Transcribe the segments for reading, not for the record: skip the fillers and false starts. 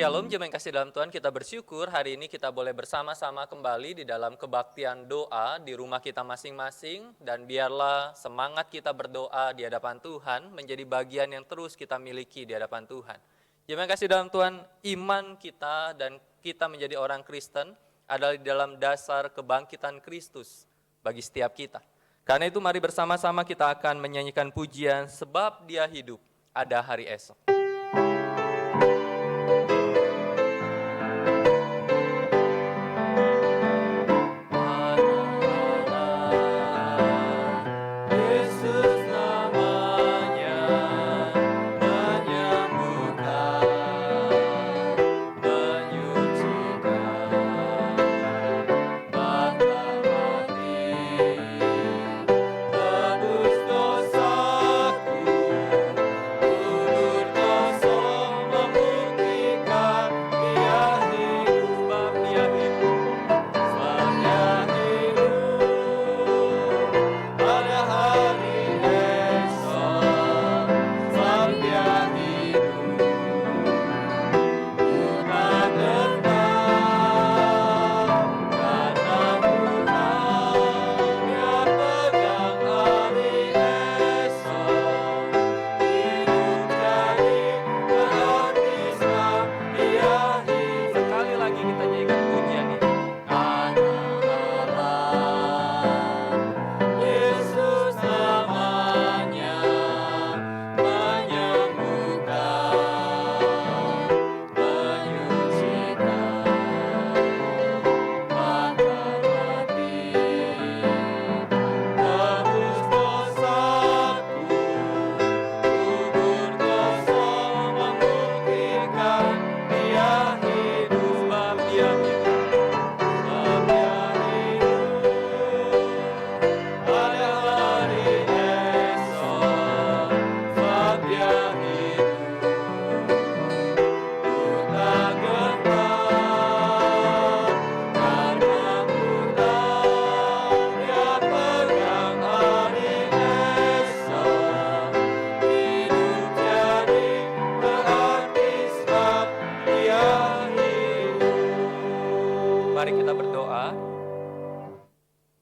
Shalom, jemaat yang kasih dalam Tuhan, kita bersyukur hari ini kita boleh bersama-sama kembali di dalam kebaktian doa di rumah kita masing-masing. Dan biarlah semangat kita berdoa di hadapan Tuhan menjadi bagian yang terus kita miliki di hadapan Tuhan. Jemaat yang kasih dalam Tuhan, iman kita dan kita menjadi orang Kristen adalah di dalam dasar kebangkitan Kristus bagi setiap kita. Karena itu mari bersama-sama kita akan menyanyikan pujian sebab Dia hidup, ada hari esok.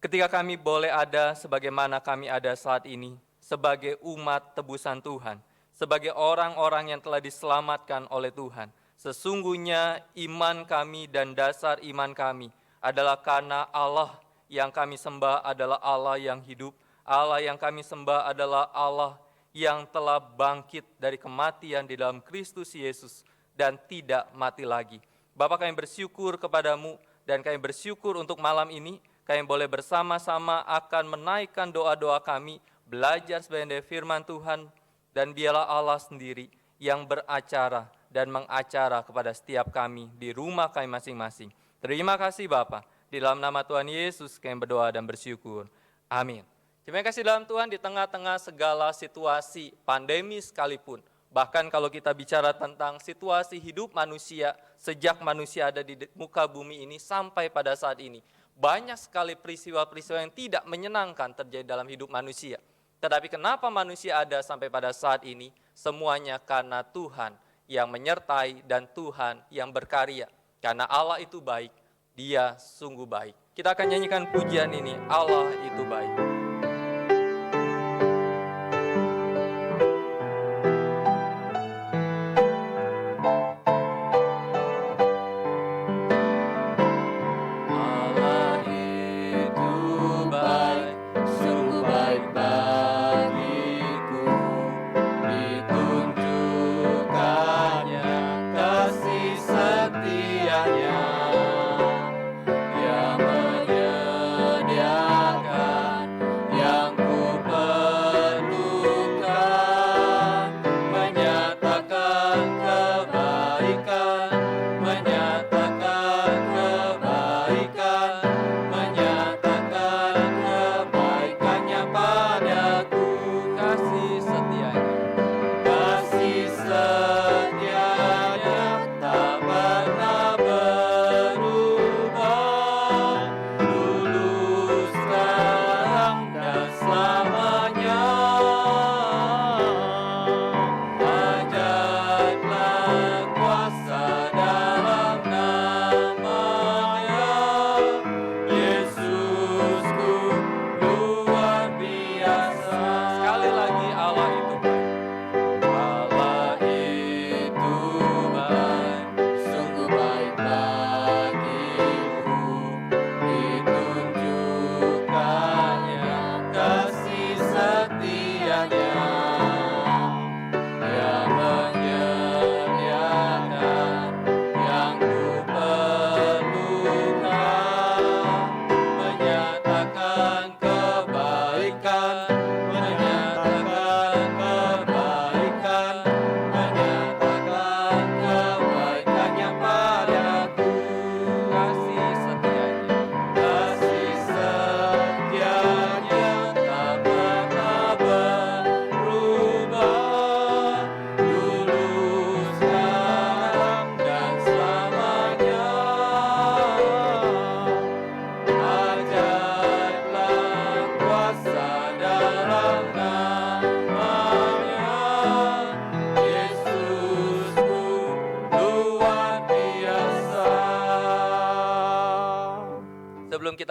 Ketika kami boleh ada sebagaimana kami ada saat ini, sebagai umat tebusan Tuhan, sebagai orang-orang yang telah diselamatkan oleh Tuhan, sesungguhnya iman kami dan dasar iman kami adalah karena Allah yang kami sembah adalah Allah yang hidup, Allah yang kami sembah adalah Allah yang telah bangkit dari kematian di dalam Kristus Yesus dan tidak mati lagi. Bapa, kami bersyukur kepadamu dan kami bersyukur untuk malam ini, kami boleh bersama-sama akan menaikkan doa-doa kami, belajar sebagai firman Tuhan, dan biarlah Allah sendiri yang beracara dan mengacara kepada setiap kami di rumah kami masing-masing. Terima kasih Bapa, di dalam nama Tuhan Yesus kami berdoa dan bersyukur. Amin. Terima kasih dalam Tuhan, di tengah-tengah segala situasi pandemi sekalipun, bahkan kalau kita bicara tentang situasi hidup manusia, sejak manusia ada di muka bumi ini sampai pada saat ini, banyak sekali peristiwa-peristiwa yang tidak menyenangkan terjadi dalam hidup manusia. Tetapi kenapa manusia ada sampai pada saat ini? Semuanya karena Tuhan yang menyertai dan Tuhan yang berkarya. Karena Allah itu baik, Dia sungguh baik. Kita akan nyanyikan pujian ini, Allah itu baik.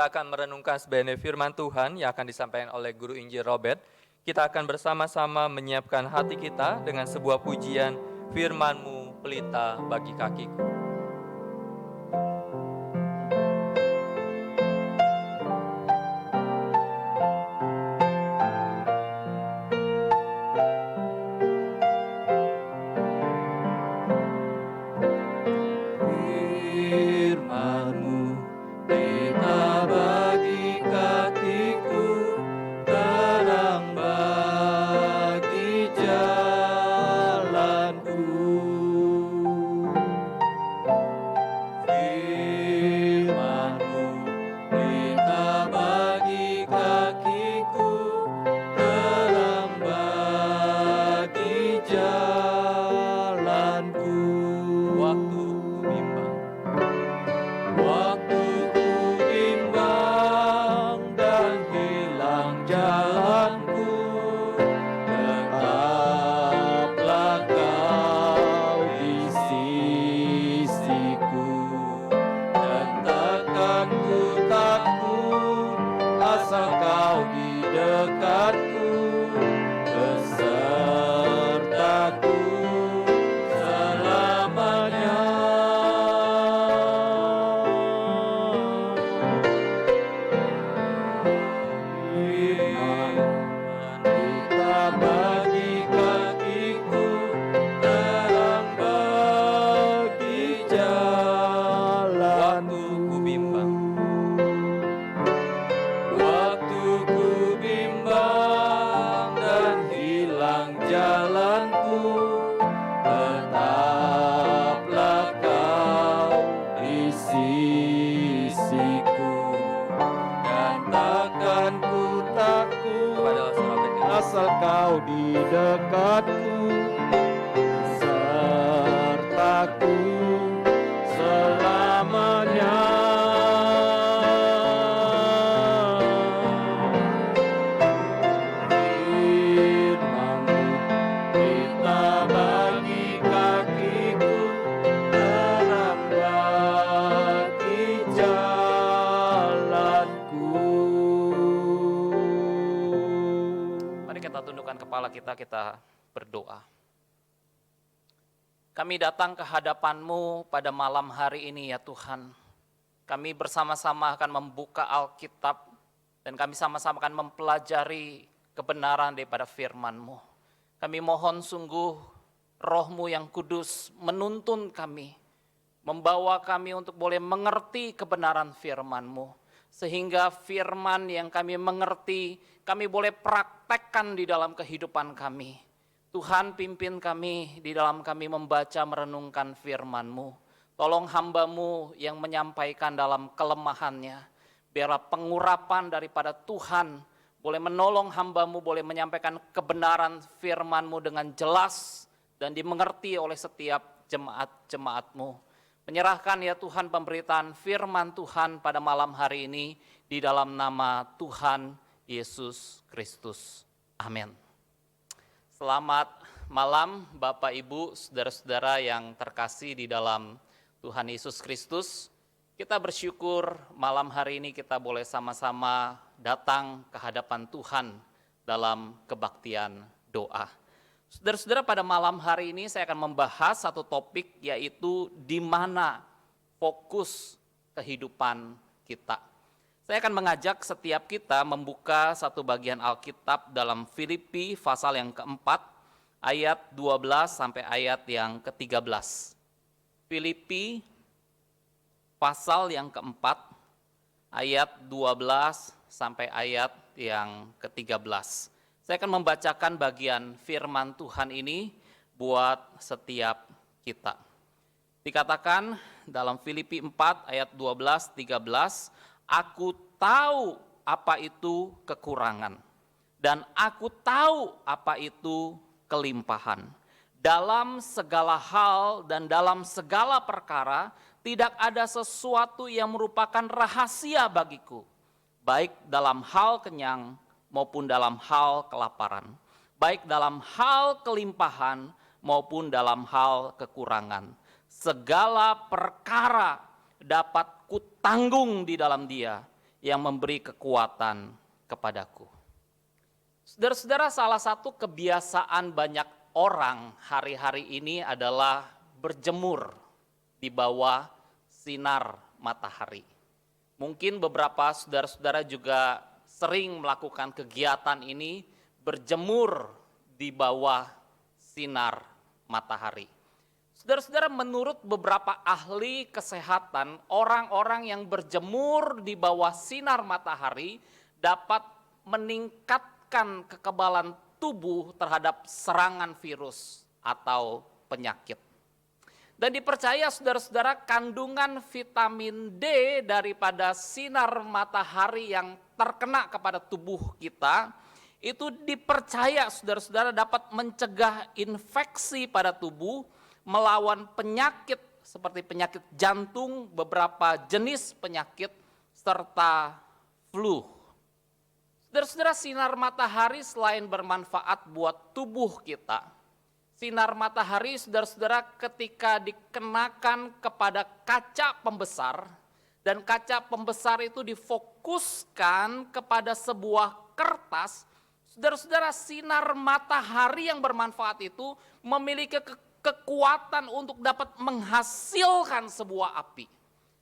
kita akan merenungkan sebenarnya firman Tuhan yang akan disampaikan oleh Guru Injil Robert. Kita akan bersama-sama menyiapkan hati kita dengan sebuah pujian, firman-Mu pelita bagi kakiku. asal kau di dekatku, sertaku selamanya. Firman-Mu kita bagi kakiku, terang bagi jalanku. Mari kita tundukkan kepala kita berdoa. Kami datang ke hadapan-Mu pada malam hari ini ya Tuhan. Kami bersama-sama akan membuka Alkitab dan kami sama-sama akan mempelajari kebenaran daripada firman-Mu. Kami mohon sungguh Roh-Mu yang kudus menuntun kami, membawa kami untuk boleh mengerti kebenaran firman-Mu. Sehingga firman yang kami mengerti, kami boleh praktekkan di dalam kehidupan kami. Tuhan pimpin kami di dalam kami membaca merenungkan firman-Mu. Tolong hamba-Mu yang menyampaikan dalam kelemahannya. Biarlah pengurapan daripada Tuhan boleh menolong hamba-Mu, boleh menyampaikan kebenaran firman-Mu dengan jelas dan dimengerti oleh setiap jemaat-jemaat-Mu. Menyerahkan ya Tuhan pemberitaan firman Tuhan pada malam hari ini di dalam nama Tuhan Yesus Kristus. Amin. Selamat malam Bapak Ibu, saudara-saudara yang terkasih di dalam Tuhan Yesus Kristus. Kita bersyukur malam hari ini kita boleh sama-sama datang ke hadapan Tuhan dalam kebaktian doa. Saudara-saudara, pada malam hari ini saya akan membahas satu topik, yaitu di mana fokus kehidupan kita. Saya akan mengajak setiap kita membuka satu bagian Alkitab dalam Filipi pasal yang keempat, ayat 12 sampai ayat yang ke-13. Filipi pasal yang keempat, ayat 12 sampai ayat yang ke-13. Saya akan membacakan bagian firman Tuhan ini buat setiap kita. Dikatakan dalam Filipi 4 ayat 12-13, aku tahu apa itu kekurangan dan aku tahu apa itu kelimpahan. Dalam segala hal dan dalam segala perkara tidak ada sesuatu yang merupakan rahasia bagiku, baik dalam hal kenyang maupun dalam hal kelaparan, baik dalam hal kelimpahan maupun dalam hal kekurangan. Segala perkara dapat kutanggung di dalam Dia yang memberi kekuatan kepadaku. Saudara-saudara, salah satu kebiasaan banyak orang hari-hari ini adalah berjemur di bawah sinar matahari. Mungkin beberapa saudara-saudara juga sering melakukan kegiatan ini, berjemur di bawah sinar matahari. Saudara-saudara, menurut beberapa ahli kesehatan, orang-orang yang berjemur di bawah sinar matahari dapat meningkatkan kekebalan tubuh terhadap serangan virus atau penyakit. Dan dipercaya saudara-saudara, kandungan vitamin D daripada sinar matahari yang terkena kepada tubuh kita, itu dipercaya saudara-saudara dapat mencegah infeksi pada tubuh, melawan penyakit seperti penyakit jantung, beberapa jenis penyakit, serta flu. Saudara-saudara, sinar matahari selain bermanfaat buat tubuh kita, sinar matahari saudara-saudara ketika dikenakan kepada kaca pembesar, dan kaca pembesar itu difokuskan kepada sebuah kertas, saudara-saudara, sinar matahari yang bermanfaat itu memiliki kekuatan untuk dapat menghasilkan sebuah api.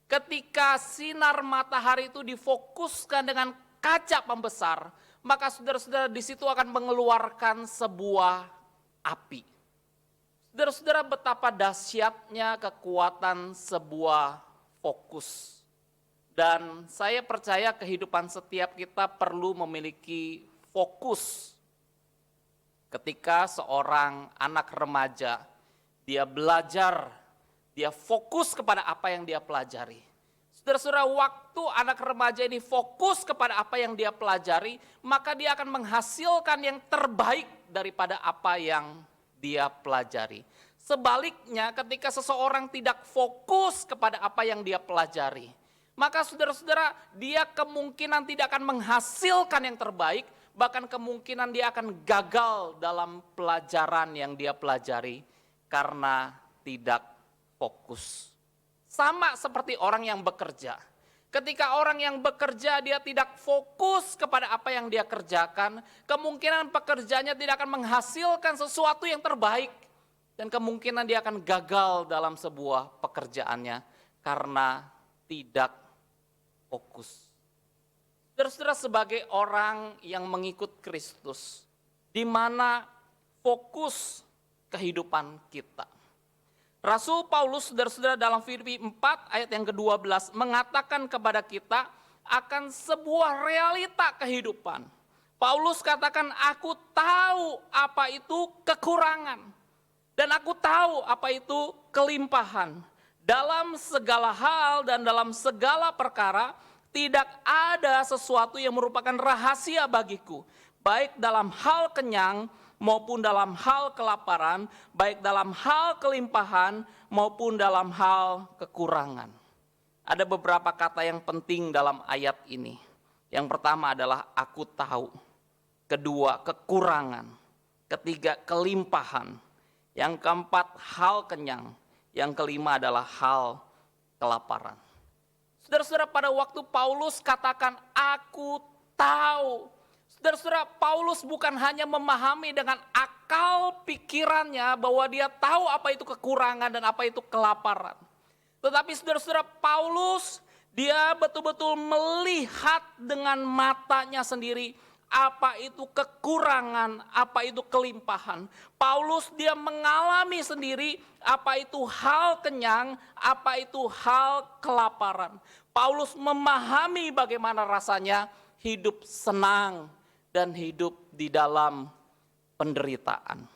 Ketika sinar matahari itu difokuskan dengan kaca pembesar, maka saudara-saudara di situ akan mengeluarkan sebuah api. Saudara-saudara, betapa dahsyatnya kekuatan sebuah fokus. Dan saya percaya kehidupan setiap kita perlu memiliki fokus. Ketika seorang anak remaja, dia belajar, dia fokus kepada apa yang dia pelajari. Saudara-saudara, waktu anak remaja ini fokus kepada apa yang dia pelajari, maka dia akan menghasilkan yang terbaik daripada apa yang dia pelajari. Sebaliknya, ketika seseorang tidak fokus kepada apa yang dia pelajari, maka saudara-saudara, dia kemungkinan tidak akan menghasilkan yang terbaik, bahkan kemungkinan dia akan gagal dalam pelajaran yang dia pelajari karena tidak fokus. Sama seperti orang yang bekerja. Ketika orang yang bekerja dia tidak fokus kepada apa yang dia kerjakan, kemungkinan pekerjaannya tidak akan menghasilkan sesuatu yang terbaik. Dan kemungkinan dia akan gagal dalam sebuah pekerjaannya karena tidak fokus. Saudara-saudara, sebagai orang yang mengikut Kristus, di mana fokus kehidupan kita. Rasul Paulus, saudara-saudara, dalam Filipi 4 ayat yang ke-12 mengatakan kepada kita akan sebuah realita kehidupan. Paulus katakan, aku tahu apa itu kekurangan dan aku tahu apa itu kelimpahan. Dalam segala hal dan dalam segala perkara tidak ada sesuatu yang merupakan rahasia bagiku, baik dalam hal kenyang maupun dalam hal kelaparan, baik dalam hal kelimpahan maupun dalam hal kekurangan. Ada beberapa kata yang penting dalam ayat ini. Yang pertama adalah aku tahu. Kedua, kekurangan. Ketiga, kelimpahan. Yang keempat, hal kenyang. Yang kelima adalah hal kelaparan. Saudara-saudara, pada waktu Paulus katakan aku tahu, saudara-saudara, Paulus bukan hanya memahami dengan akal pikirannya bahwa dia tahu apa itu kekurangan dan apa itu kelaparan. Tetapi saudara-saudara, Paulus dia betul-betul melihat dengan matanya sendiri apa itu kekurangan, apa itu kelimpahan. Paulus dia mengalami sendiri apa itu hal kenyang, apa itu hal kelaparan. Paulus memahami bagaimana rasanya hidup senang dan hidup di dalam penderitaan.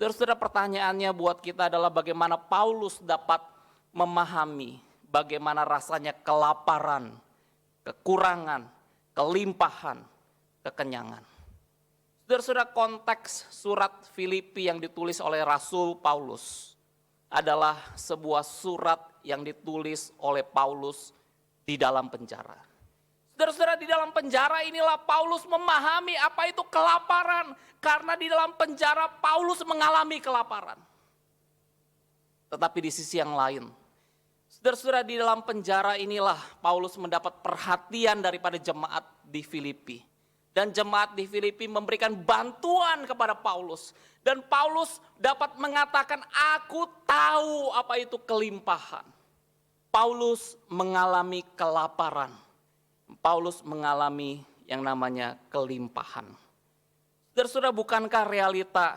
Saudara-saudara, pertanyaannya buat kita adalah bagaimana Paulus dapat memahami bagaimana rasanya kelaparan, kekurangan, kelimpahan, kekenyangan. Saudara-saudara, konteks surat Filipi yang ditulis oleh Rasul Paulus adalah sebuah surat yang ditulis oleh Paulus di dalam penjara. Saudara-saudara, di dalam penjara inilah Paulus memahami apa itu kelaparan. Karena di dalam penjara Paulus mengalami kelaparan. Tetapi di sisi yang lain, Saudara-saudara, di dalam penjara inilah Paulus mendapat perhatian daripada jemaat di Filipi. Dan jemaat di Filipi memberikan bantuan kepada Paulus. Dan Paulus dapat mengatakan, aku tahu apa itu kelimpahan. Paulus mengalami kelaparan. Paulus mengalami yang namanya kelimpahan. Saudara-saudara, bukankah realita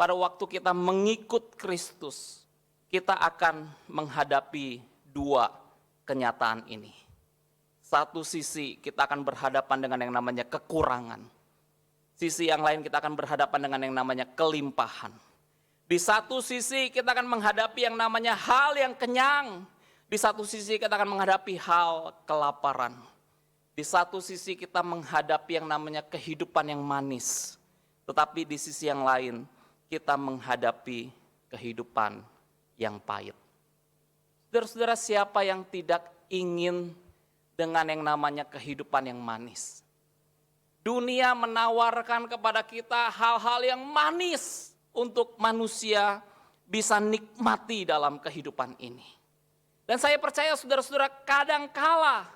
pada waktu kita mengikut Kristus, kita akan menghadapi dua kenyataan ini. Satu sisi kita akan berhadapan dengan yang namanya kekurangan. Sisi yang lain kita akan berhadapan dengan yang namanya kelimpahan. Di satu sisi kita akan menghadapi yang namanya hal yang kenyang. Di satu sisi kita akan menghadapi hal kelaparan. Di satu sisi kita menghadapi yang namanya kehidupan yang manis. Tetapi di sisi yang lain kita menghadapi kehidupan yang pahit. Saudara-saudara, siapa yang tidak ingin dengan yang namanya kehidupan yang manis? Dunia menawarkan kepada kita hal-hal yang manis untuk manusia bisa nikmati dalam kehidupan ini. Dan saya percaya saudara-saudara, kadangkala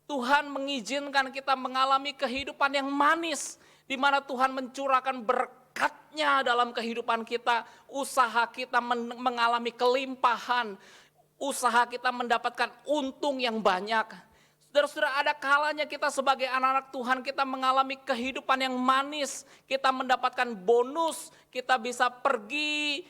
Tuhan mengizinkan kita mengalami kehidupan yang manis, di mana Tuhan mencurahkan berkat-Nya dalam kehidupan kita, usaha kita mengalami kelimpahan, usaha kita mendapatkan untung yang banyak. Saudara-saudara, ada kalanya kita sebagai anak-anak Tuhan, kita mengalami kehidupan yang manis, kita mendapatkan bonus, kita bisa pergi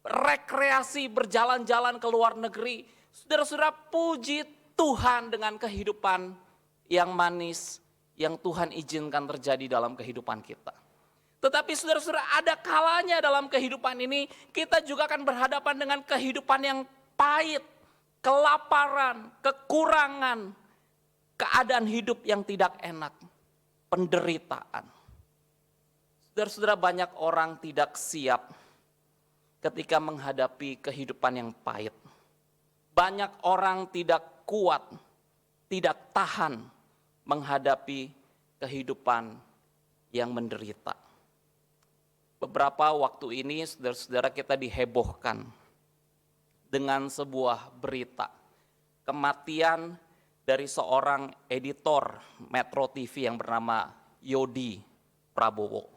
rekreasi, berjalan-jalan ke luar negeri. Saudara-saudara, puji Tuhan dengan kehidupan yang manis yang Tuhan izinkan terjadi dalam kehidupan kita. Tetapi saudara-saudara, ada kalanya dalam kehidupan ini kita juga akan berhadapan dengan kehidupan yang pahit, kelaparan, kekurangan, keadaan hidup yang tidak enak, penderitaan. Saudara-saudara, banyak orang tidak siap ketika menghadapi kehidupan yang pahit. Banyak orang tidak kuat, tidak tahan menghadapi kehidupan yang menderita. Beberapa waktu ini saudara-saudara kita dihebohkan dengan sebuah berita kematian dari seorang editor Metro TV yang bernama Yodi Prabowo.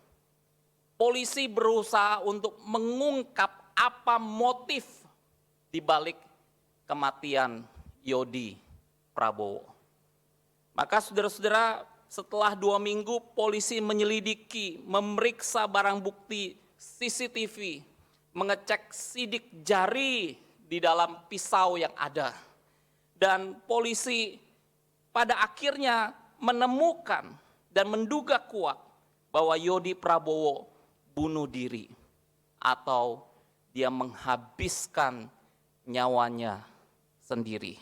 Polisi berusaha untuk mengungkap apa motif di balik kematian Yodi Prabowo. Maka saudara-saudara, setelah 2 minggu polisi menyelidiki, memeriksa barang bukti CCTV, mengecek sidik jari di dalam pisau yang ada. Dan polisi pada akhirnya menemukan dan menduga kuat bahwa Yodi Prabowo bunuh diri atau dia menghabiskan nyawanya sendiri.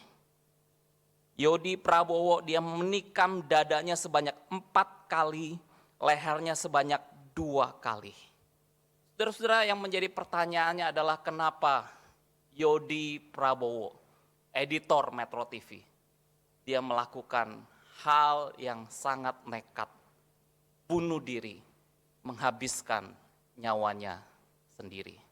Yodi Prabowo dia menikam dadanya sebanyak 4 kali, lehernya sebanyak 2 kali. Saudara-saudara, yang menjadi pertanyaannya adalah kenapa Yodi Prabowo, editor Metro TV, dia melakukan hal yang sangat nekat, bunuh diri, menghabiskan nyawanya sendiri.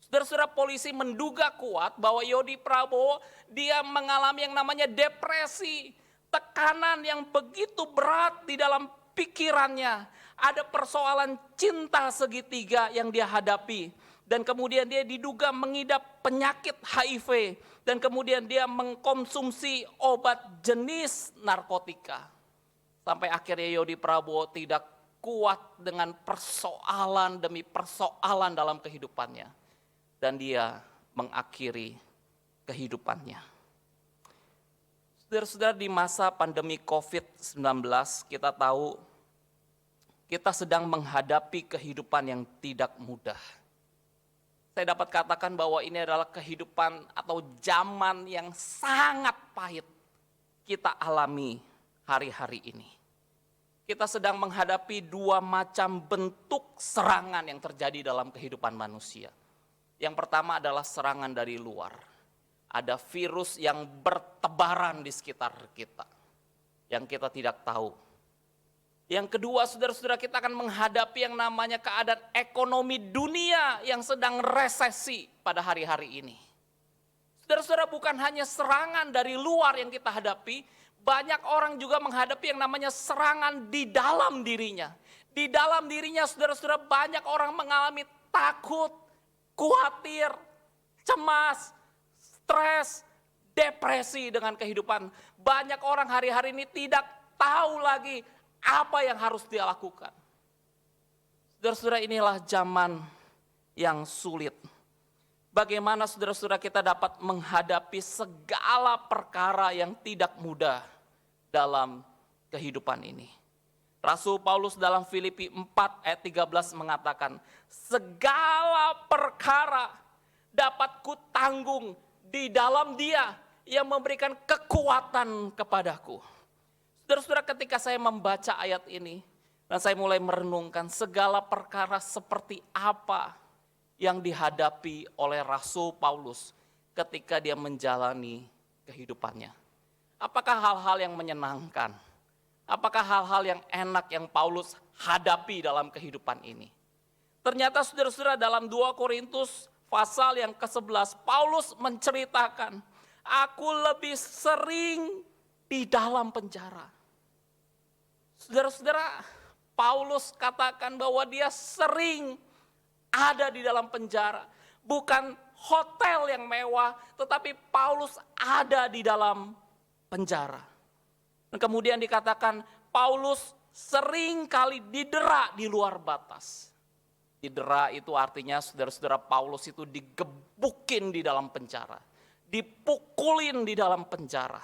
Saudara-saudara, polisi menduga kuat bahwa Yodi Prabowo dia mengalami yang namanya depresi, tekanan yang begitu berat di dalam pikirannya. Ada persoalan cinta segitiga yang dia hadapi. Dan kemudian dia diduga mengidap penyakit HIV. Dan kemudian dia mengkonsumsi obat jenis narkotika. Sampai akhirnya Yodi Prabowo tidak kuat dengan persoalan demi persoalan dalam kehidupannya. Dan dia mengakhiri kehidupannya. Saudara-saudara, di masa pandemi COVID-19 kita tahu kita sedang menghadapi kehidupan yang tidak mudah. Saya dapat katakan bahwa ini adalah kehidupan atau zaman yang sangat pahit kita alami hari-hari ini. Kita sedang menghadapi 2 macam bentuk serangan yang terjadi dalam kehidupan manusia. Yang pertama adalah serangan dari luar. Ada virus yang bertebaran di sekitar kita, yang kita tidak tahu. Yang kedua, saudara-saudara, kita akan menghadapi yang namanya keadaan ekonomi dunia yang sedang resesi pada hari-hari ini. Saudara-saudara, bukan hanya serangan dari luar yang kita hadapi, banyak orang juga menghadapi yang namanya serangan di dalam dirinya. Di dalam dirinya, saudara-saudara, banyak orang mengalami takut, khawatir, cemas, stres, depresi dengan kehidupan. Banyak orang hari-hari ini tidak tahu lagi apa yang harus dia lakukan. Saudara-saudara, inilah zaman yang sulit. Bagaimana saudara-saudara kita dapat menghadapi segala perkara yang tidak mudah dalam kehidupan ini. Rasul Paulus dalam Filipi 4 ayat 13 mengatakan, segala perkara dapat kutanggung di dalam Dia yang memberikan kekuatan kepadaku. Saudara-saudara, ketika saya membaca ayat ini, dan saya mulai merenungkan segala perkara seperti apa yang dihadapi oleh Rasul Paulus ketika dia menjalani kehidupannya. Apakah hal-hal yang menyenangkan? Apakah hal-hal yang enak yang Paulus hadapi dalam kehidupan ini? Ternyata saudara-saudara, dalam 2 Korintus pasal yang ke-11, Paulus menceritakan, aku lebih sering di dalam penjara. Saudara-saudara, Paulus katakan bahwa dia sering ada di dalam penjara. Bukan hotel yang mewah, tetapi Paulus ada di dalam penjara. Dan kemudian dikatakan Paulus sering kali didera di luar batas. Didera itu artinya saudara-saudara, Paulus itu digebukin di dalam penjara. Dipukulin di dalam penjara.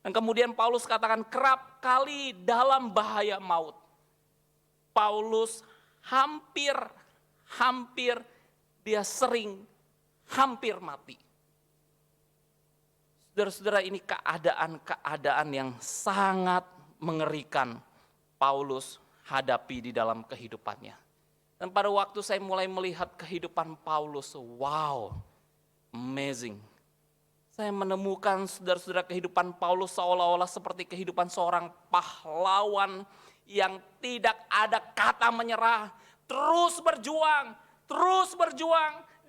Dan kemudian Paulus katakan kerap kali dalam bahaya maut. Paulus hampir dia sering hampir mati. Saudara-saudara, ini keadaan yang sangat mengerikan Paulus hadapi di dalam kehidupannya. Dan pada waktu saya mulai melihat kehidupan Paulus, wow, amazing. Saya menemukan saudara-saudara kehidupan Paulus seolah-olah seperti kehidupan seorang pahlawan yang tidak ada kata menyerah. Terus berjuang,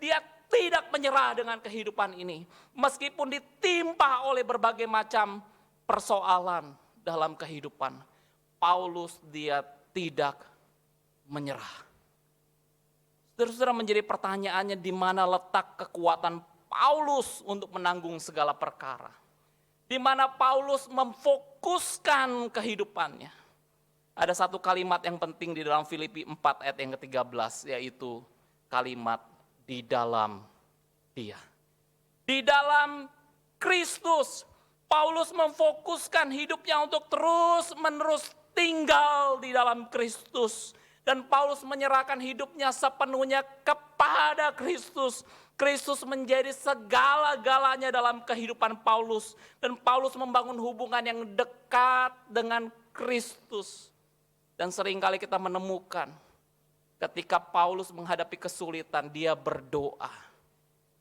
dia tidak menyerah dengan kehidupan ini. Meskipun ditimpa oleh berbagai macam persoalan dalam kehidupan, Paulus dia tidak menyerah. Saudara-saudara, menjadi pertanyaannya di mana letak kekuatan Paulus untuk menanggung segala perkara. Di mana Paulus memfokuskan kehidupannya. Ada satu kalimat yang penting di dalam Filipi 4 ayat yang ke-13, yaitu kalimat di dalam Dia. Di dalam Kristus, Paulus memfokuskan hidupnya untuk terus-menerus tinggal di dalam Kristus. Dan Paulus menyerahkan hidupnya sepenuhnya kepada Kristus. Kristus menjadi segala-galanya dalam kehidupan Paulus. Dan Paulus membangun hubungan yang dekat dengan Kristus. Dan seringkali kita menemukan ketika Paulus menghadapi kesulitan, dia berdoa.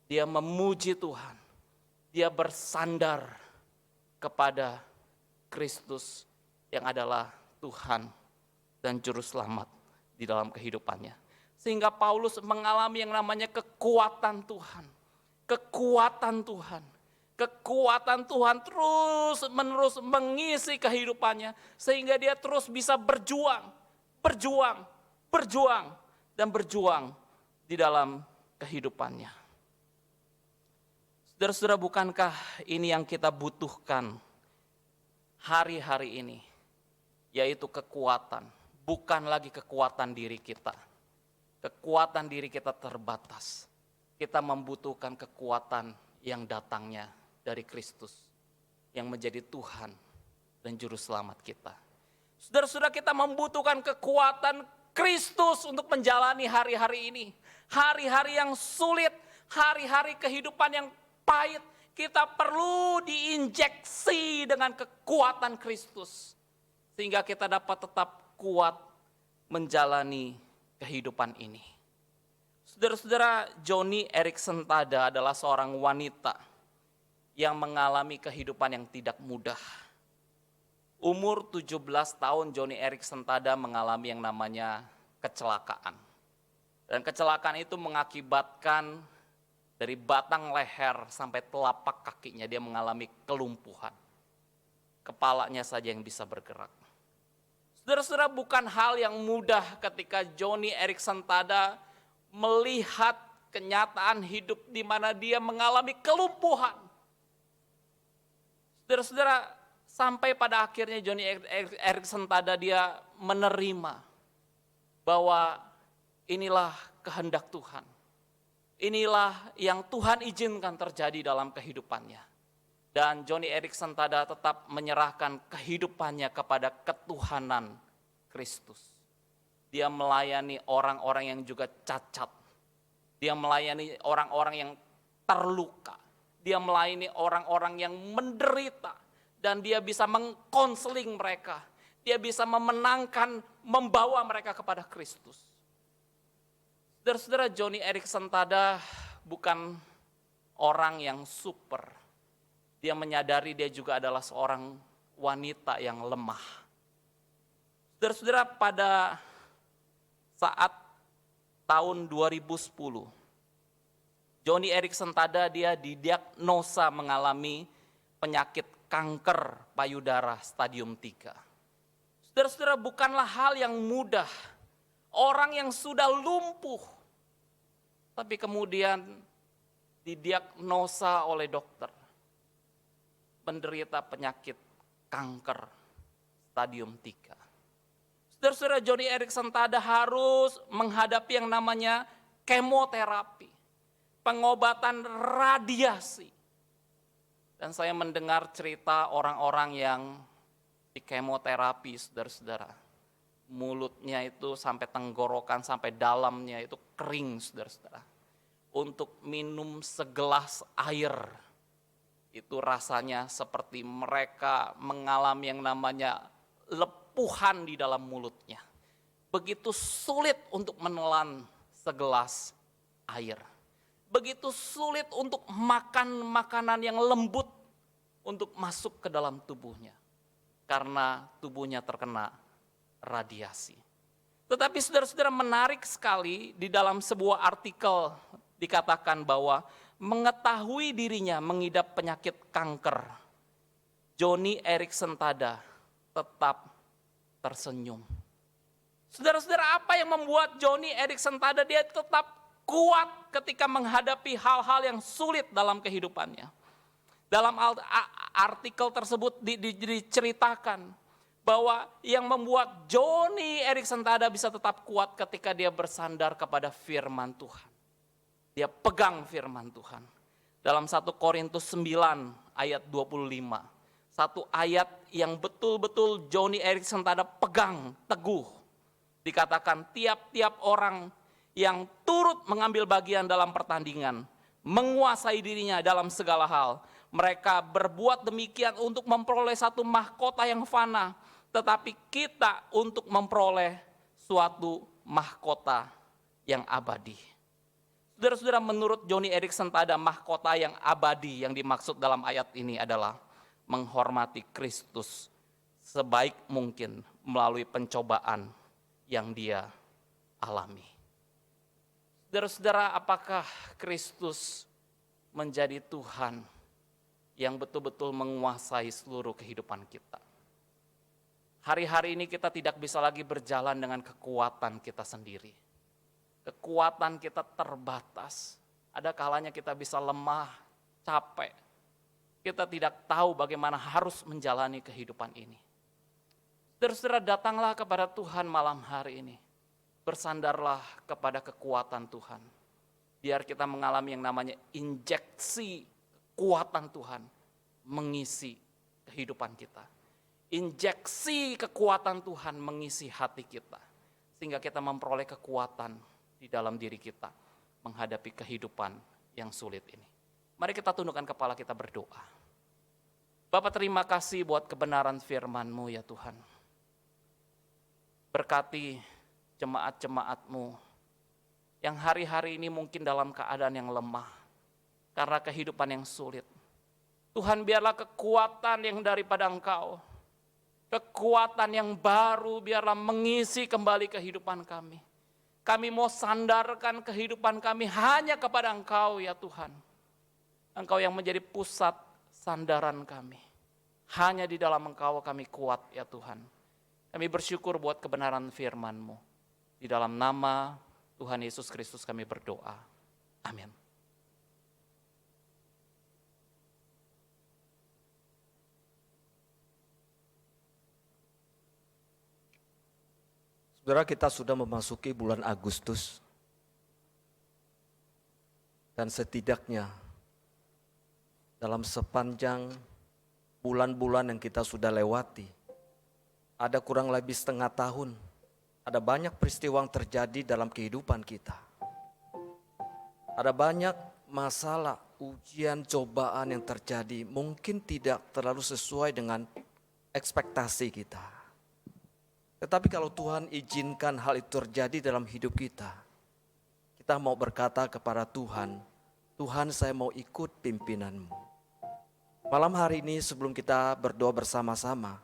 Dia memuji Tuhan. Dia bersandar kepada Kristus yang adalah Tuhan dan Juru Selamat di dalam kehidupannya. Sehingga Paulus mengalami yang namanya kekuatan Tuhan. Kekuatan Tuhan. Kekuatan Tuhan terus menerus mengisi kehidupannya. Sehingga dia terus bisa berjuang di dalam kehidupannya. Saudara-saudara, bukankah ini yang kita butuhkan hari-hari ini? Yaitu kekuatan, bukan lagi kekuatan diri kita. Kekuatan diri kita terbatas. Kita membutuhkan kekuatan yang datangnya dari Kristus yang menjadi Tuhan dan Juru Selamat kita. Saudara-saudara, kita membutuhkan kekuatan Kristus untuk menjalani hari-hari ini. Hari-hari yang sulit, hari-hari kehidupan yang pahit. Kita perlu diinjeksi dengan kekuatan Kristus. Sehingga kita dapat tetap kuat menjalani kehidupan ini. Saudara-saudara, Joni Eareckson Tada adalah seorang wanita yang mengalami kehidupan yang tidak mudah. Umur 17 tahun Joni Eareckson Tada mengalami yang namanya kecelakaan. Dan kecelakaan itu mengakibatkan Dari batang leher sampai telapak kakinya dia mengalami kelumpuhan. Kepalanya saja yang bisa bergerak. Saudara-saudara, bukan hal yang mudah ketika Joni Eareckson Tada melihat kenyataan hidup di mana dia mengalami kelumpuhan. Saudara-saudara, sampai pada akhirnya Joni Eareckson Tada dia menerima bahwa inilah kehendak Tuhan. Inilah yang Tuhan izinkan terjadi dalam kehidupannya. Dan Joni Eareckson Tada tetap menyerahkan kehidupannya kepada ketuhanan Kristus. Dia melayani orang-orang yang juga cacat. Dia melayani orang-orang yang terluka. Dia melayani orang-orang yang menderita. Dan dia bisa mengkonseling mereka. Dia bisa memenangkan, membawa mereka kepada Kristus. Saudara-saudara, Joni Eareckson Tada bukan orang yang super. Dia menyadari dia juga adalah seorang wanita yang lemah. Saudara-saudara, pada saat tahun 2010, Joni Eareckson Tada dia didiagnosa mengalami penyakit kanker payudara stadium 3. Saudara-saudara, bukanlah hal yang mudah. Orang yang sudah lumpuh, tapi kemudian didiagnosa oleh dokter, menderita penyakit kanker stadium 3. Saudara-saudara, Joni Eareckson Tada harus menghadapi yang namanya kemoterapi, pengobatan radiasi. Dan saya mendengar cerita orang-orang yang di kemoterapi, saudara-saudara. Mulutnya itu sampai tenggorokan, sampai dalamnya itu kering, saudara-saudara. Untuk minum segelas air, itu rasanya seperti mereka mengalami yang namanya lepuhan di dalam mulutnya. Begitu sulit untuk menelan segelas air. Begitu sulit untuk makan makanan yang lembut untuk masuk ke dalam tubuhnya. Karena tubuhnya terkena radiasi. Tetapi saudara-saudara, menarik sekali di dalam sebuah artikel dikatakan bahwa mengetahui dirinya mengidap penyakit kanker, Joni Eareckson Tada tetap tersenyum. Saudara-saudara, apa yang membuat Joni Eareckson Tada dia tetap kuat ketika menghadapi hal-hal yang sulit dalam kehidupannya? Dalam artikel tersebut diceritakan bahwa yang membuat Joni Eareckson Tada bisa tetap kuat ketika dia bersandar kepada firman Tuhan. Dia pegang firman Tuhan. Dalam 1 Korintus 9 ayat 25. Satu ayat yang betul-betul Joni Eareckson Tada pegang teguh. Dikatakan tiap-tiap orang yang turut mengambil bagian dalam pertandingan, menguasai dirinya dalam segala hal. Mereka berbuat demikian untuk memperoleh satu mahkota yang fana. Tetapi kita untuk memperoleh suatu mahkota yang abadi. Saudara-saudara, menurut Joni Eareckson Tada, mahkota yang abadi yang dimaksud dalam ayat ini adalah menghormati Kristus sebaik mungkin melalui pencobaan yang dia alami. Saudara-saudara, apakah Kristus menjadi Tuhan yang betul-betul menguasai seluruh kehidupan kita? Hari-hari ini kita tidak bisa lagi berjalan dengan kekuatan kita sendiri. Kekuatan kita terbatas. Ada kalanya kita bisa lemah, capek. Kita tidak tahu bagaimana harus menjalani kehidupan ini. Saudara-saudara, datanglah kepada Tuhan malam hari ini. Bersandarlah kepada kekuatan Tuhan. Biar kita mengalami yang namanya injeksi kekuatan Tuhan mengisi kehidupan kita. Injeksi kekuatan Tuhan mengisi hati kita. Sehingga kita memperoleh kekuatan di dalam diri kita menghadapi kehidupan yang sulit ini. Mari kita tundukkan kepala kita berdoa. Bapa, terima kasih buat kebenaran firman-Mu ya Tuhan. Berkati jemaat-jemaat-Mu yang hari-hari ini mungkin dalam keadaan yang lemah karena kehidupan yang sulit. Tuhan, biarlah kekuatan yang daripada Engkau, kekuatan yang baru biarlah mengisi kembali kehidupan kami. Kami mau sandarkan kehidupan kami hanya kepada Engkau ya Tuhan. Engkau yang menjadi pusat sandaran kami. Hanya di dalam Engkau kami kuat ya Tuhan. Kami bersyukur buat kebenaran firman-Mu. Di dalam nama Tuhan Yesus Kristus kami berdoa. Amin. Saudara, kita sudah memasuki bulan Agustus. Dan setidaknya dalam sepanjang bulan-bulan yang kita sudah lewati, ada kurang lebih setengah tahun, ada banyak peristiwa yang terjadi dalam kehidupan kita. Ada banyak masalah, ujian, cobaan yang terjadi, mungkin tidak terlalu sesuai dengan ekspektasi kita. Tetapi kalau Tuhan izinkan hal itu terjadi dalam hidup kita, kita mau berkata kepada Tuhan, Tuhan, saya mau ikut pimpinan-Mu. Malam hari ini sebelum kita berdoa bersama-sama,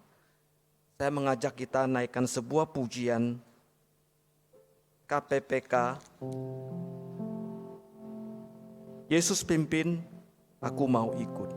saya mengajak kita naikkan sebuah pujian KPPK. Yesus pimpin, aku mau ikut.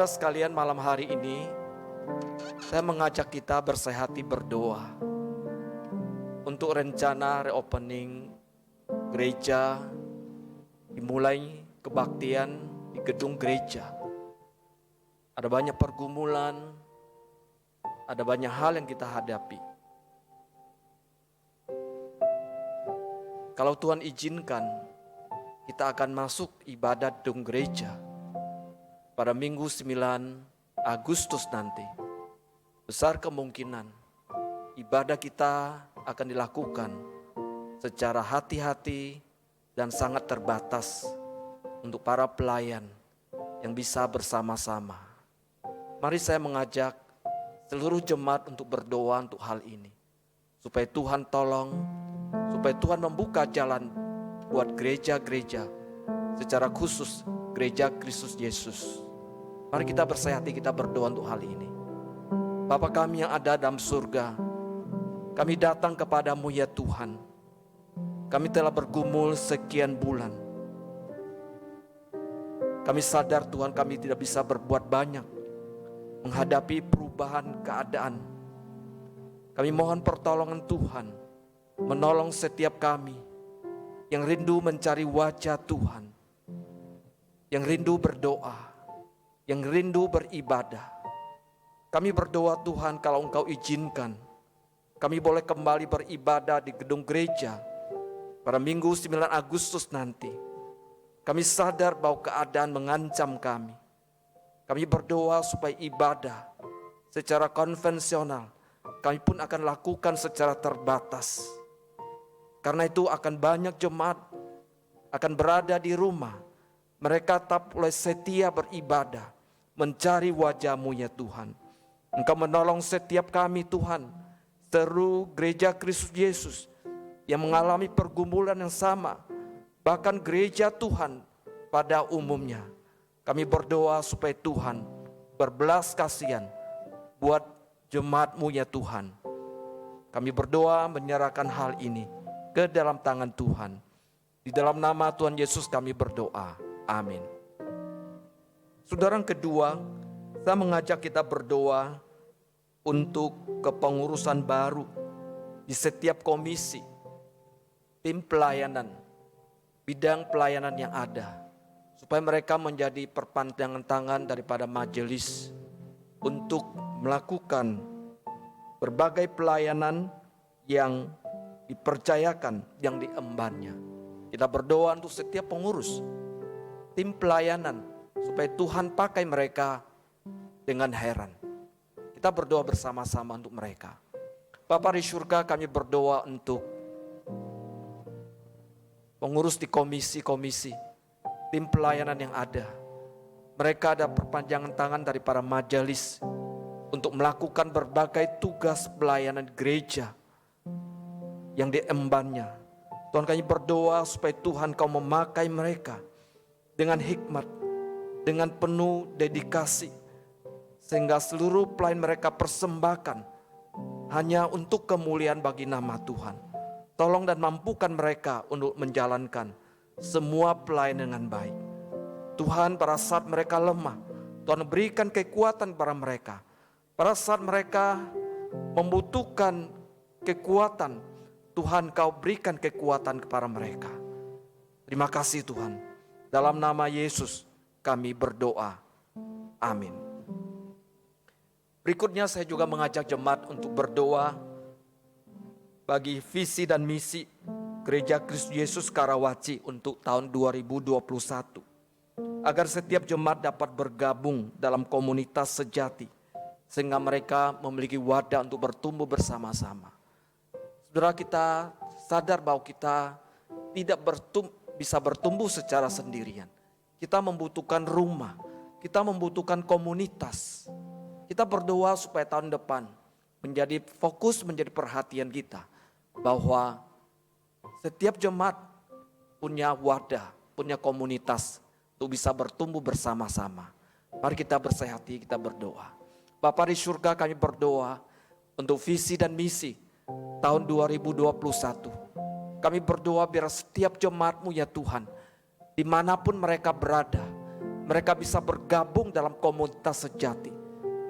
Saudara sekalian, malam hari ini saya mengajak kita bersehati berdoa untuk rencana reopening gereja, dimulai kebaktian di gedung gereja. Ada banyak pergumulan, ada banyak hal yang kita hadapi. Kalau Tuhan izinkan, kita akan masuk ibadat gedung gereja pada Minggu 9 Agustus nanti. Besar kemungkinan ibadah kita akan dilakukan secara hati-hati dan sangat terbatas untuk para pelayan yang bisa bersama-sama. Mari saya mengajak seluruh jemaat untuk berdoa untuk hal ini. Supaya Tuhan tolong, supaya Tuhan membuka jalan buat gereja-gereja, secara khusus gereja Kristus Yesus. Mari kita bersehati, kita berdoa untuk hal ini. Bapa kami yang ada dalam surga, kami datang kepadamu ya Tuhan. Kami telah bergumul sekian bulan. Kami sadar Tuhan, kami tidak bisa berbuat banyak. menghadapi perubahan keadaan. Kami mohon pertolongan Tuhan, menolong setiap kami yang rindu mencari wajah Tuhan, yang rindu berdoa, yang rindu beribadah. Kami berdoa Tuhan, kalau Engkau izinkan, kami boleh kembali beribadah di gedung gereja pada Minggu 9 Agustus nanti. Kami sadar bahwa keadaan mengancam kami. Kami berdoa supaya ibadah secara konvensional kami pun akan lakukan secara terbatas. Karena itu akan banyak jemaat akan berada di rumah. Mereka tetap boleh setia beribadah, mencari wajah-Mu ya Tuhan. Engkau menolong setiap kami Tuhan, seluruh gereja Kristus Yesus yang mengalami pergumulan yang sama, bahkan gereja Tuhan pada umumnya. Kami berdoa supaya Tuhan berbelas kasihan buat jemaat-Mu ya Tuhan. Kami berdoa menyerahkan hal ini ke dalam tangan Tuhan. Di dalam nama Tuhan Yesus kami berdoa. Amin. Saudara, yang kedua, saya mengajak kita berdoa untuk kepengurusan baru di setiap komisi, tim pelayanan, bidang pelayanan yang ada, supaya mereka menjadi perpanjangan tangan daripada majelis untuk melakukan berbagai pelayanan yang dipercayakan, yang diembannya. Kita berdoa untuk setiap pengurus tim pelayanan supaya Tuhan pakai mereka dengan heran. Kita berdoa bersama-sama untuk mereka. Bapa di surga, kami berdoa untuk pengurus di komisi-komisi, tim pelayanan yang ada. Mereka ada perpanjangan tangan daripada majelis untuk melakukan berbagai tugas pelayanan gereja yang diembannya. Tuhan, kami berdoa supaya Tuhan Kau memakai mereka dengan hikmat, dengan penuh dedikasi, sehingga seluruh pelayan mereka persembahkan hanya untuk kemuliaan bagi nama Tuhan. Tolong dan mampukan mereka untuk menjalankan semua pelayanan dengan baik. Tuhan, pada saat mereka lemah, Tuhan berikan kekuatan kepada mereka. Pada saat mereka membutuhkan kekuatan, Tuhan Kau berikan kekuatan kepada mereka. Terima kasih Tuhan. Dalam nama Yesus kami berdoa. Amin. Berikutnya saya juga mengajak jemaat untuk berdoa bagi visi dan misi Gereja Kristus Yesus Karawaci untuk tahun 2021. Agar setiap jemaat dapat bergabung dalam komunitas sejati, sehingga mereka memiliki wadah untuk bertumbuh bersama-sama. Saudara, kita sadar bahwa kita tidak bisa bertumbuh secara sendirian. Kita membutuhkan rumah, kita membutuhkan komunitas. Kita berdoa supaya tahun depan menjadi fokus, menjadi perhatian kita, bahwa setiap jemaat punya wadah, punya komunitas untuk bisa bertumbuh bersama-sama. Mari kita bersehat hati, kita berdoa. Bapa di surga, kami berdoa untuk visi dan misi tahun 2021. Kami berdoa biar setiap jemaat-Mu ya Tuhan, dimanapun mereka berada, mereka bisa bergabung dalam komunitas sejati,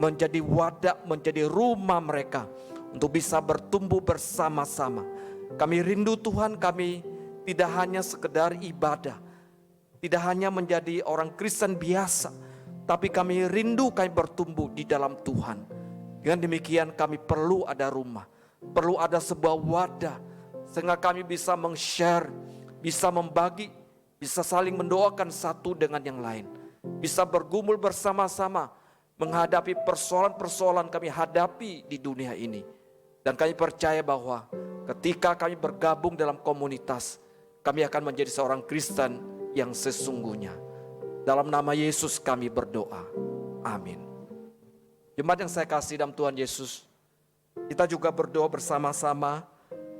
menjadi wadah, menjadi rumah mereka untuk bisa bertumbuh bersama-sama. Kami rindu Tuhan, kami tidak hanya sekedar ibadah, tidak hanya menjadi orang Kristen biasa, tapi kami rindu kami bertumbuh di dalam Tuhan. Dengan demikian kami perlu ada rumah, perlu ada sebuah wadah, sehingga kami bisa meng-share, bisa membagi, bisa saling mendoakan satu dengan yang lain, bisa bergumul bersama-sama menghadapi persoalan-persoalan kami hadapi di dunia ini. Dan kami percaya bahwa ketika kami bergabung dalam komunitas, kami akan menjadi seorang Kristen yang sesungguhnya. Dalam nama Yesus kami berdoa. Amin. Jemaat yang saya kasih dalam Tuhan Yesus, kita juga berdoa bersama-sama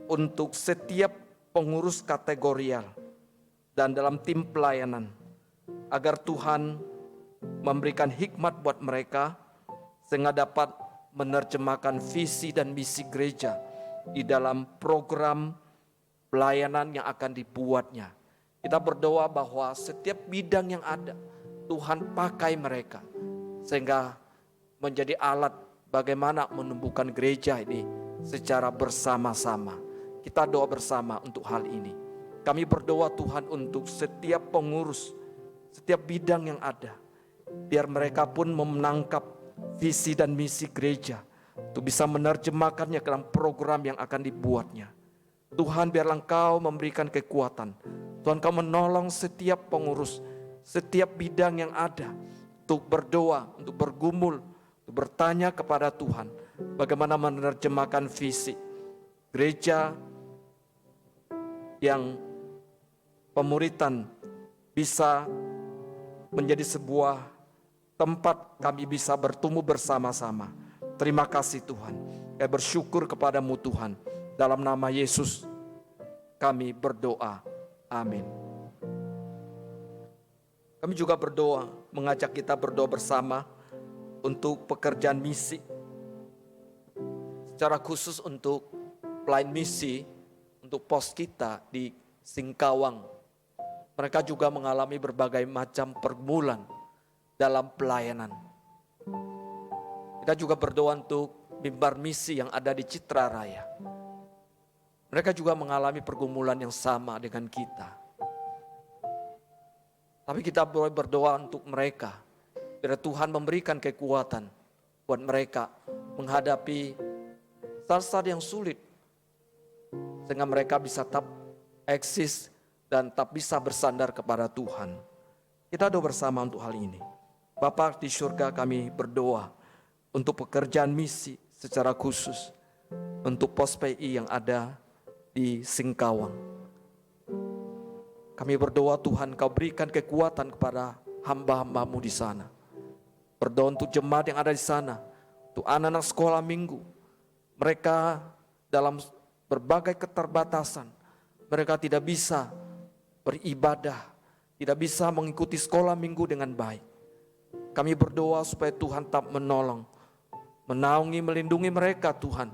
untuk setiap pengurus kategorial dan dalam tim pelayanan, agar Tuhan memberikan hikmat buat mereka sehingga dapat menerjemahkan visi dan misi gereja di dalam program pelayanan yang akan dibuatnya. Kita berdoa bahwa setiap bidang yang ada, Tuhan pakai mereka sehingga menjadi alat bagaimana menumbuhkan gereja ini secara bersama-sama. Kita doa bersama untuk hal ini. Kami berdoa Tuhan untuk setiap pengurus, setiap bidang yang ada. Biar mereka pun menangkap visi dan misi gereja untuk bisa menerjemahkannya ke dalam program yang akan dibuatnya. Tuhan, biarlah Engkau memberikan kekuatan. Tuhan, Engkau menolong setiap pengurus, setiap bidang yang ada untuk berdoa, untuk bergumul, untuk bertanya kepada Tuhan bagaimana menerjemahkan visi gereja yang pemuritan bisa menjadi sebuah tempat kami bisa bertumbuh bersama-sama. Terima kasih Tuhan. Kami bersyukur kepadamu Tuhan. Dalam nama Yesus kami berdoa. Amin. Kami juga berdoa, mengajak kita berdoa bersama untuk pekerjaan misi. Secara khusus untuk pelayan misi, untuk pos kita di Singkawang. Mereka juga mengalami berbagai macam pergumulan dalam pelayanan. Kita juga berdoa untuk mimbar misi yang ada di Citra Raya. Mereka juga mengalami pergumulan yang sama dengan kita. Tapi kita boleh berdoa untuk mereka, biar Tuhan memberikan kekuatan buat mereka menghadapi saat-saat yang sulit, sehingga mereka bisa tetap eksis dan tetap bisa bersandar kepada Tuhan. Kita doa bersama untuk hal ini. Bapa di surga, kami berdoa untuk pekerjaan misi secara khusus untuk pos PI yang ada di Singkawang. Kami berdoa Tuhan, Kau berikan kekuatan kepada hamba-hambamu di sana. Berdoa untuk jemaat yang ada di sana, untuk anak-anak sekolah minggu. Mereka dalam berbagai keterbatasan, mereka tidak bisa beribadah, tidak bisa mengikuti sekolah minggu dengan baik. Kami berdoa supaya Tuhan tetap menolong, menaungi, melindungi mereka Tuhan,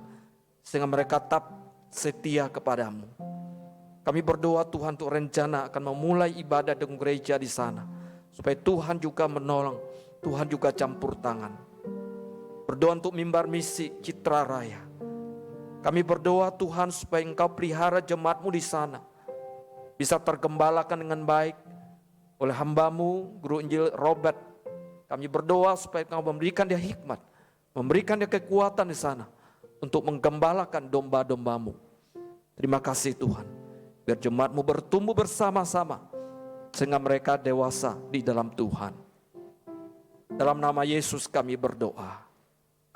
sehingga mereka tetap setia kepadamu. Kami berdoa Tuhan untuk rencana akan memulai ibadah dengan gereja di sana, supaya Tuhan juga menolong, Tuhan juga campur tangan. Berdoa untuk mimbar misi Citra Raya. Kami berdoa Tuhan supaya Engkau pelihara jemaatmu di sana, bisa tergembalakan dengan baik oleh hambamu Guru Injil Robert. Kami berdoa supaya Engkau memberikan dia hikmat, memberikan dia kekuatan di sana untuk menggembalakan domba-dombamu. Terima kasih Tuhan, biar jemaatmu bertumbuh bersama-sama sehingga mereka dewasa di dalam Tuhan. Dalam nama Yesus kami berdoa.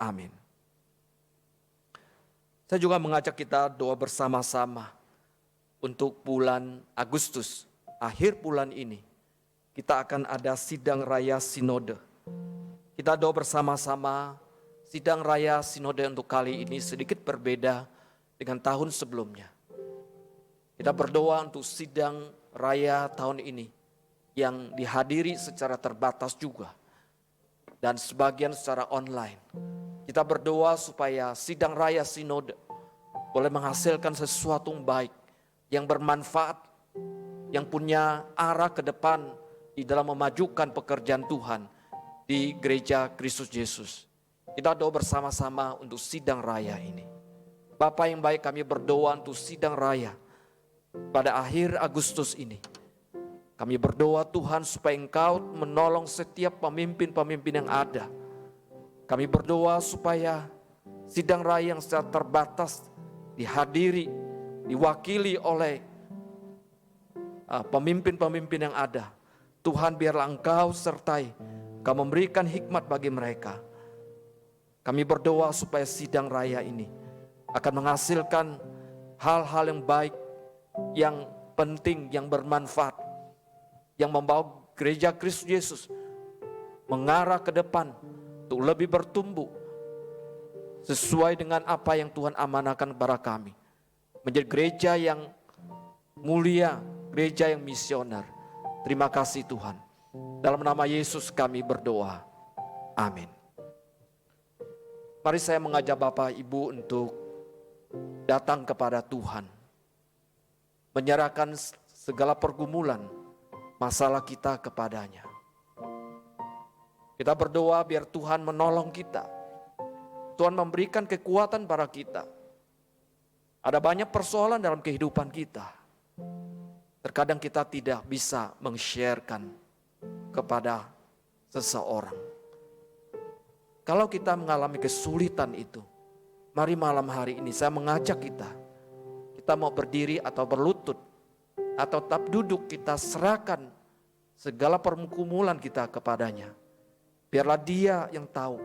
Amin. Saya juga mengajak kita doa bersama-sama untuk bulan Agustus. Akhir bulan ini kita akan ada sidang raya sinode. Kita doa bersama-sama. Sidang raya sinode untuk kali ini sedikit berbeda dengan tahun sebelumnya. Kita berdoa untuk sidang raya tahun ini yang dihadiri secara terbatas juga dan sebagian secara online. Kita berdoa supaya sidang raya sinode boleh menghasilkan sesuatu yang baik, yang bermanfaat, yang punya arah ke depan di dalam memajukan pekerjaan Tuhan di gereja Kristus Yesus. Kita doa bersama-sama untuk sidang raya ini. Bapa yang baik, kami berdoa untuk sidang raya pada akhir Agustus ini. Kami berdoa Tuhan supaya Engkau menolong setiap pemimpin-pemimpin yang ada. Kami berdoa supaya sidang raya yang secara terbatas dihadiri, diwakili oleh pemimpin-pemimpin yang ada. Tuhan, biarlah Engkau sertai, Engkau memberikan hikmat bagi mereka. Kami berdoa supaya sidang raya ini akan menghasilkan hal-hal yang baik, yang penting, yang bermanfaat, yang membawa gereja Kristus Yesus mengarah ke depan untuk lebih bertumbuh sesuai dengan apa yang Tuhan amanahkan kepada kami. Menjadi gereja yang mulia, gereja yang misioner. Terima kasih Tuhan. Dalam nama Yesus kami berdoa. Amin. Mari saya mengajak Bapak Ibu untuk datang kepada Tuhan. Menyerahkan segala pergumulan, masalah kita kepadanya. Kita berdoa biar Tuhan menolong kita. Tuhan memberikan kekuatan pada kita. Ada banyak persoalan dalam kehidupan kita. Terkadang kita tidak bisa meng-sharekan kepada seseorang. Kalau kita mengalami kesulitan itu, mari malam hari ini saya mengajak kita. Kita mau berdiri atau berlutut, atau tetap duduk, kita serahkan segala pergumulan kita kepadanya. Biarlah Dia yang tahu,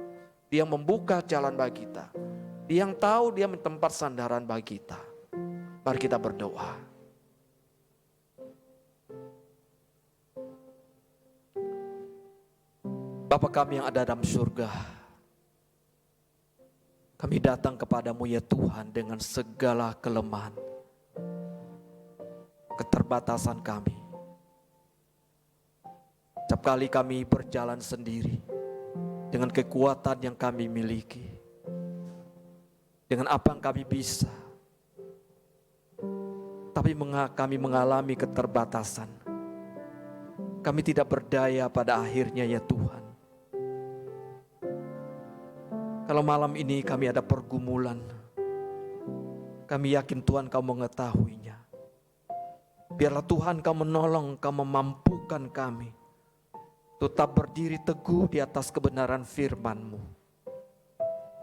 Dia yang membuka jalan bagi kita. Dia yang tahu, Dia tempat sandaran bagi kita. Mari kita berdoa. Bapa kami yang ada dalam surga, kami datang kepadamu ya Tuhan dengan segala kelemahan, keterbatasan kami. Setiap kali kami berjalan sendiri dengan kekuatan yang kami miliki, dengan apa yang kami bisa, tapi kami mengalami keterbatasan. Kami tidak berdaya pada akhirnya ya Tuhan. Kalau malam ini kami ada pergumulan, kami yakin Tuhan Kau mengetahuinya. Biarlah Tuhan Kau menolong, Kau memampukan kami tetap berdiri teguh di atas kebenaran firman-Mu.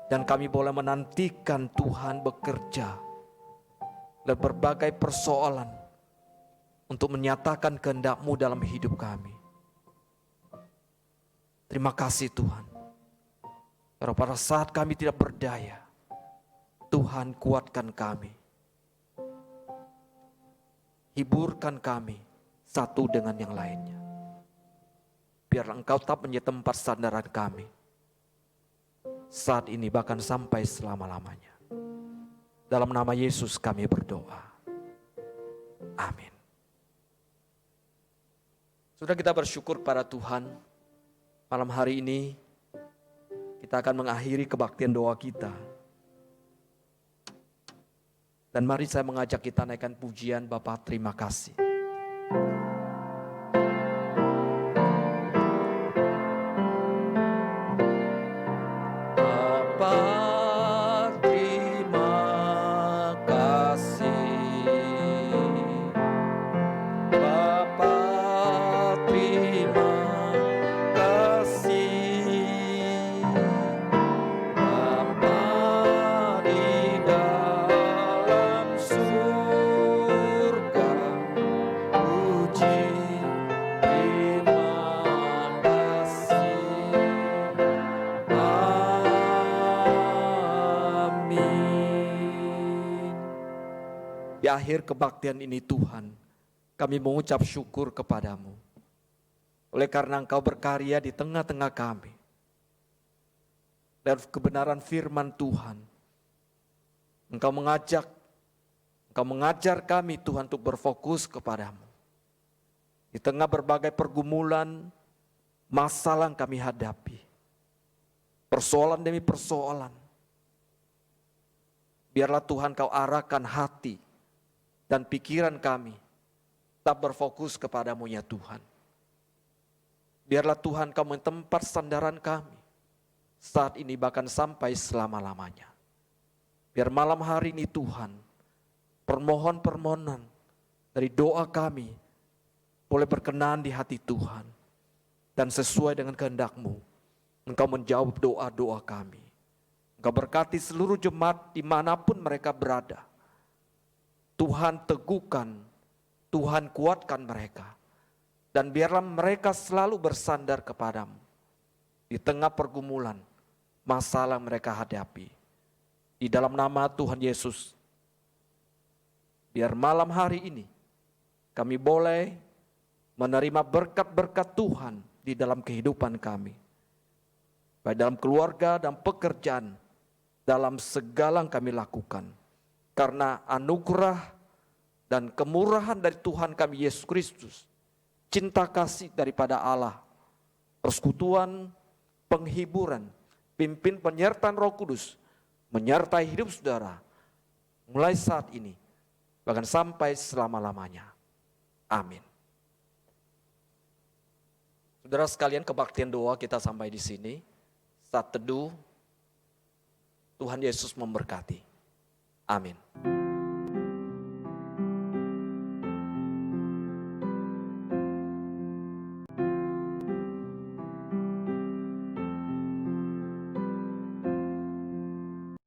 Dan kami boleh menantikan Tuhan bekerja dan berbagai persoalan untuk menyatakan kehendak-Mu dalam hidup kami. Terima kasih Tuhan. Karena pada saat kami tidak berdaya, Tuhan kuatkan kami. Hiburkan kami satu dengan yang lainnya. Biarlah Engkau tetap menjadi tempat sandaran kami. Saat ini bahkan sampai selama-lamanya. Dalam nama Yesus kami berdoa. Amin. Sudah kita bersyukur pada Tuhan. Malam hari ini kita akan mengakhiri kebaktian doa kita. Dan mari saya mengajak kita naikkan pujian Bapa terima kasih. Bapa terima kasih. Bapa terima kasih. Bapa di dalam surga, puji terima kasih. Amin. Di akhir kebaktian ini Tuhan, kami mengucap syukur kepadamu. Oleh karena Engkau berkarya di tengah-tengah kami. Dan kebenaran firman Tuhan. Engkau mengajar kami Tuhan untuk berfokus kepadamu. Di tengah berbagai pergumulan, masalah yang kami hadapi. Persoalan demi persoalan. Biarlah Tuhan Kau arahkan hati dan pikiran kami tetap berfokus kepadamu ya Tuhan. Biarlah Tuhan Kau menjadi tempat sandaran kami saat ini bahkan sampai selama-lamanya. Biar malam hari ini Tuhan, permohonan dari doa kami boleh berkenan di hati Tuhan. Dan sesuai dengan kehendak-Mu, Engkau menjawab doa-doa kami. Engkau berkati seluruh jemaat dimanapun mereka berada. Tuhan teguhkan, Tuhan kuatkan mereka. Dan biarlah mereka selalu bersandar kepadamu. Di tengah pergumulan, masalah yang mereka hadapi. Di dalam nama Tuhan Yesus. Biar malam hari ini, kami boleh menerima berkat-berkat Tuhan di dalam kehidupan kami. Baik dalam keluarga dan pekerjaan, dalam segala yang kami lakukan. Karena anugerah dan kemurahan dari Tuhan kami Yesus Kristus, cinta kasih daripada Allah, persekutuan, penghiburan, pimpin penyertaan Roh Kudus, menyertai hidup saudara, mulai saat ini, bahkan sampai selama-lamanya. Amin. Saudara sekalian, kebaktian doa kita sampai di sini. Saat teduh, Tuhan Yesus memberkati. Amin.